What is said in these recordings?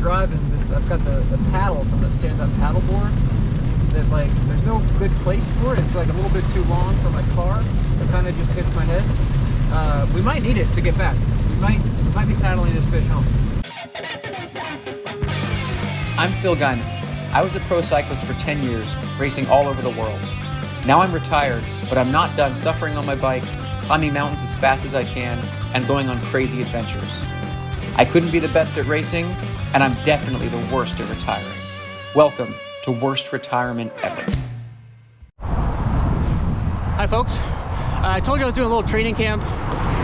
driving this, I've got the paddle from the stand-up paddleboard that like, there's no good place for it. It's like a little bit too long for my car. It kind of just hits my head. We might need it to get back. We might be paddling this fish home. I'm Phil Gaimon. I was a pro cyclist for 10 years, racing all over the world. Now I'm retired, but I'm not done suffering on my bike, climbing mountains as fast as I can, and going on crazy adventures. I couldn't be the best at racing, and I'm definitely the worst at retiring. Welcome to Worst Retirement Ever. Hi folks, I told you I was doing a little training camp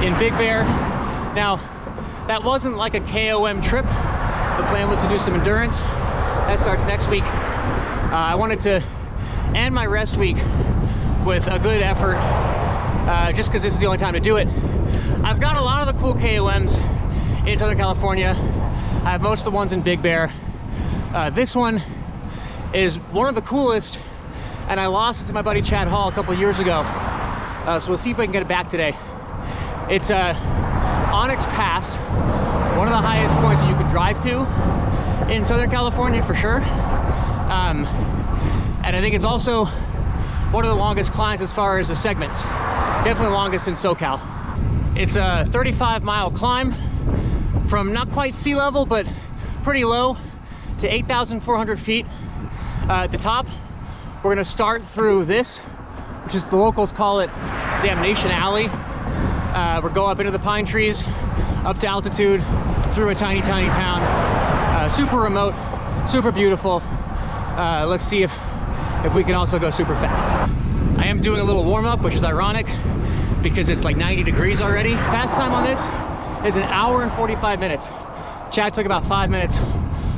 in Big Bear. Now, that wasn't like a KOM trip. The plan was to do some endurance. That starts next week. I wanted to end my rest week with a good effort, just because this is the only time to do it. I've got a lot of the cool KOMs in Southern California. I have most of the ones in Big Bear. This one is one of the coolest, and I lost it to my buddy Chad Hall a couple of years ago. So we'll see if I can get it back today. It's Onyx Pass, one of the highest points that you could drive to in Southern California for sure. And I think it's also one of the longest climbs as far as the segments. Definitely longest in SoCal. It's a 35-mile climb from not quite sea level, but pretty low, to 8,400 feet. At the top, we're gonna start through this, which is, the locals call it Damnation Alley. We'll go up into the pine trees, up to altitude, through a tiny, tiny town. Super remote, super beautiful. Let's see if we can also go super fast. I am doing a little warm-up, which is ironic because it's like 90 degrees already. Fast time on this is 1 hour and 45 minutes. Chad took about 5 minutes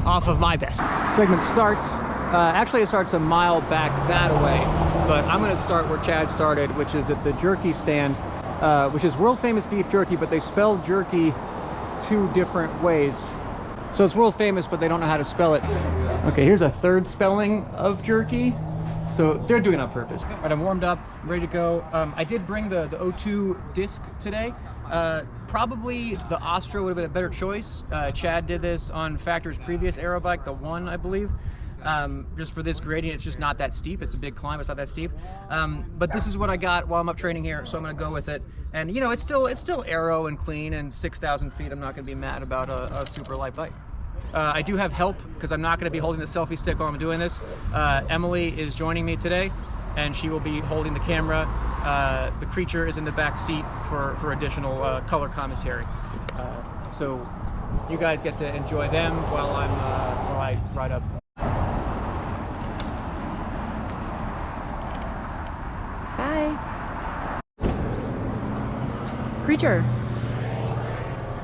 off of my best. Segment starts, actually it starts a mile back that way, but I'm gonna start where Chad started, which is at the jerky stand, which is world famous beef jerky, but they spell jerky 2 different ways. So it's world famous, but they don't know how to spell it. Okay, here's a third spelling of jerky. So they're doing it on purpose. All right, I'm warmed up, ready to go. I did bring the O2 disc today. Probably the Astra would have been a better choice. Chad did this on Factor's previous aero bike, the 1, I believe. Just for this gradient, it's just not that steep. It's a big climb, it's not that steep. But this is what I got while I'm up training here, so I'm gonna go with it. And you know, it's still aero and clean, and 6,000 feet, I'm not gonna be mad about a super light bike. I do have help, because I'm not gonna be holding the selfie stick while I'm doing this. Emily is joining me today, and she will be holding the camera. The creature is in the back seat for additional color commentary. So you guys get to enjoy them while I ride up. Hi. Creature,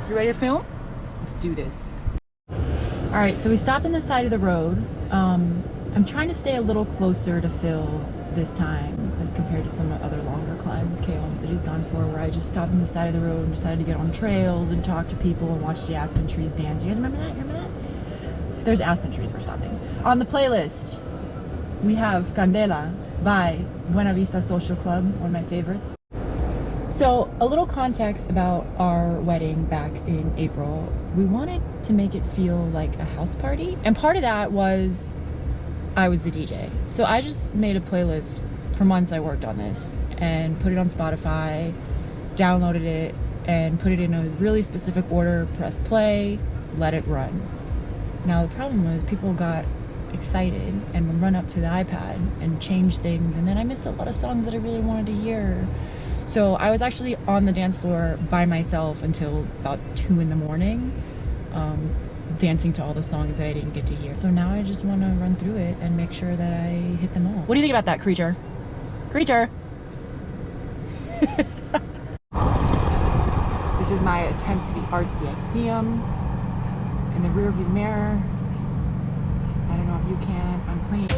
you ready to film? Let's do this. All right, so we stopped on the side of the road. I'm trying to stay a little closer to Phil this time as compared to some other longer climbs, KOMs that he's gone for, where I just stopped on the side of the road and decided to get on trails and talk to people and watch the aspen trees dance. You guys remember that? Remember that? If there's aspen trees, we're stopping. On the playlist, we have Candela by Buena Vista Social Club, one of my favorites. So a little context about our wedding back in April. We wanted to make it feel like a house party, and part of that was I was the DJ. So I just made a playlist. For months I worked on this and put it on Spotify, downloaded it, and put it in a really specific order, press play, let it run. Now the problem was people got excited and would run up to the iPad and change things, and then I missed a lot of songs that I really wanted to hear. So I was actually on the dance floor by myself until about 2 in the morning, dancing to all the songs that I didn't get to hear. So now I just want to run through it and make sure that I hit them all. What do you think about that, Creature? Creature! This is my attempt to be artsy. I see them in the rearview mirror. I don't know if you can. I'm playing.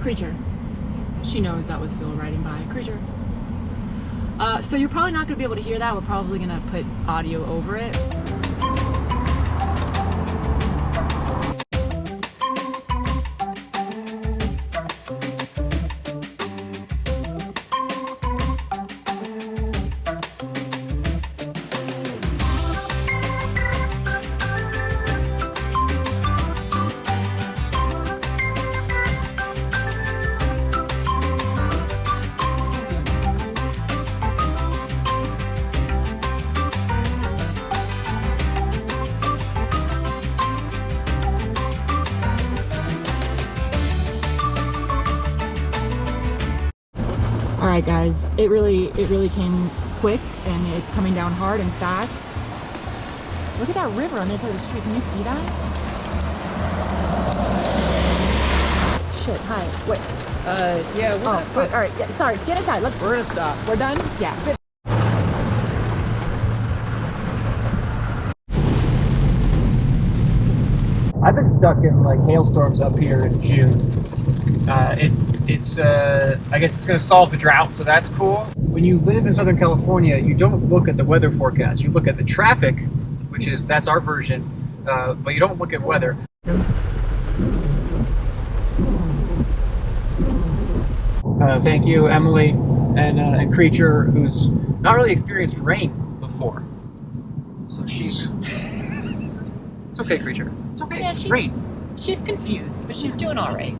Creature. She knows that was Phil riding by. Creature. So you're probably not going to be able to hear that. We're probably going to put audio over it. right, guys, it really came quick, and it's coming down hard and fast. Look at that river on the other side of the street. Can you see that? Shit, hi. Wait. Yeah, Oh, wait, all right. Yeah, sorry. Get inside. We're gonna stop. We're done? Yeah. Sit. I've been stuck in like hailstorms up here in June. It's I guess it's going to solve the drought, so that's cool. When you live in Southern California, you don't look at the weather forecast. You look at the traffic, that's our version, but you don't look at weather. Thank you, Emily and Creature, who's not really experienced rain before. So she's... It's okay, Creature. It's okay. Yeah, it's rain. she's confused, but she's doing all right.